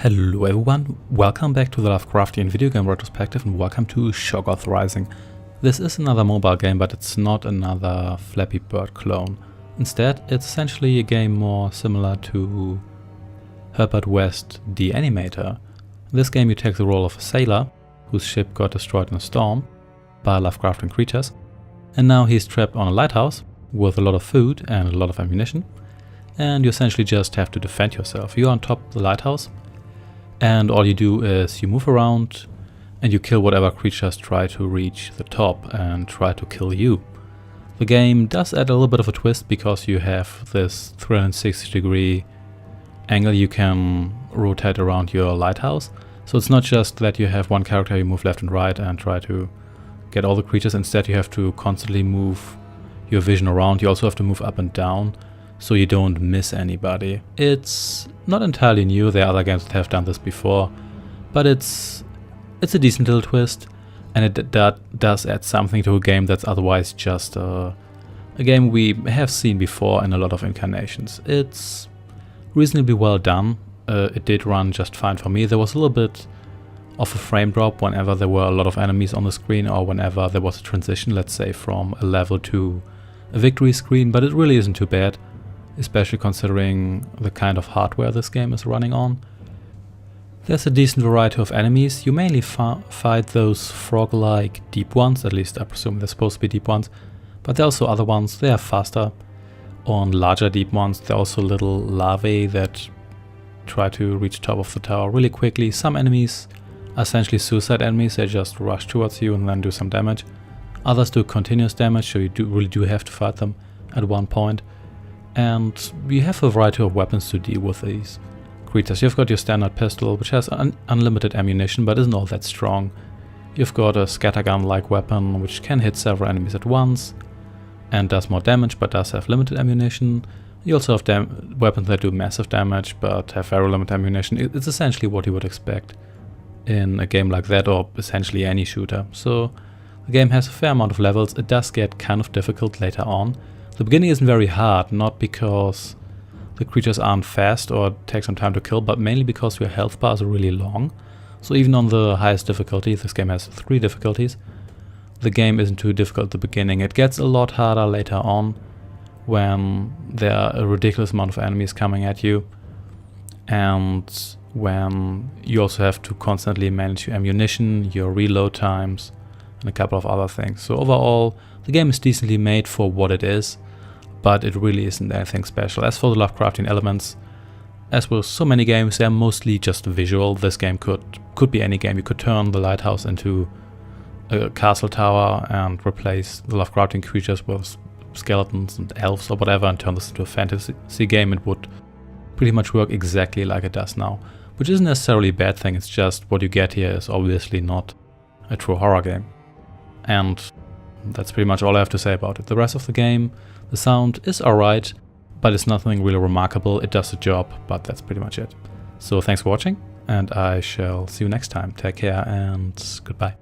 Hello everyone, welcome back to the Lovecraftian Video Game Retrospective and welcome to Shoggoth Rising. This is another mobile game, but it's not another Flappy Bird clone. Instead, it's essentially a game more similar to Herbert West, the animator. In this game you take the role of a sailor whose ship got destroyed in a storm by Lovecraftian creatures, and now he's trapped on a lighthouse with a lot of food and a lot of ammunition, and you essentially just have to defend yourself. You're on top of the lighthouse, and all you do is you move around and you kill whatever creatures try to reach the top and try to kill you. The game does add a little bit of a twist because you have this 360-degree angle you can rotate around your lighthouse. So it's not just that you have one character, you move left and right and try to get all the creatures. Instead you have to constantly move your vision around. You also have to move up and down so you don't miss anybody. It's not entirely new, there are other games that have done this before, but it's a decent little twist, and it does add something to a game that's otherwise just a game we have seen before in a lot of incarnations. It's reasonably well done. It did run just fine for me. There was a little bit of a frame drop whenever there were a lot of enemies on the screen or whenever there was a transition, let's say from a level to a victory screen, but it really isn't too bad, especially considering the kind of hardware this game is running on. There's a decent variety of enemies. You mainly fight those frog-like deep ones, at least I presume they're supposed to be deep ones, but there are also other ones. They are faster. On larger deep ones there are also little larvae that try to reach the top of the tower really quickly. Some enemies are essentially suicide enemies, they just rush towards you and then do some damage. Others do continuous damage, so you really do have to fight them at one point. And you have a variety of weapons to deal with these creatures. You've got your standard pistol, which has unlimited ammunition but isn't all that strong. You've got a scattergun-like weapon, which can hit several enemies at once and does more damage but does have limited ammunition. You also have weapons that do massive damage but have very limited ammunition. It's essentially what you would expect in a game like that, or essentially any shooter. So the game has a fair amount of levels. It does get kind of difficult later on. The beginning isn't very hard, not because the creatures aren't fast or take some time to kill, but mainly because your health bars are really long. So even on the highest difficulty, this game has 3 difficulties, the game isn't too difficult at the beginning. It gets a lot harder later on when there are a ridiculous amount of enemies coming at you, and when you also have to constantly manage your ammunition, your reload times, and a couple of other things. So overall, the game is decently made for what it is, but it really isn't anything special. As for the Lovecraftian elements, as with so many games, they're mostly just visual. This game could be any game. You could turn the lighthouse into a castle tower and replace the Lovecraftian creatures with skeletons and elves or whatever and turn this into a fantasy game. It would pretty much work exactly like it does now, which isn't necessarily a bad thing. It's just what you get here is obviously not a true horror game. And that's pretty much all I have to say about it. The rest of the game, the sound is alright, but it's nothing really remarkable. It does the job, but that's pretty much it. So thanks for watching, and I shall see you next time. Take care and goodbye.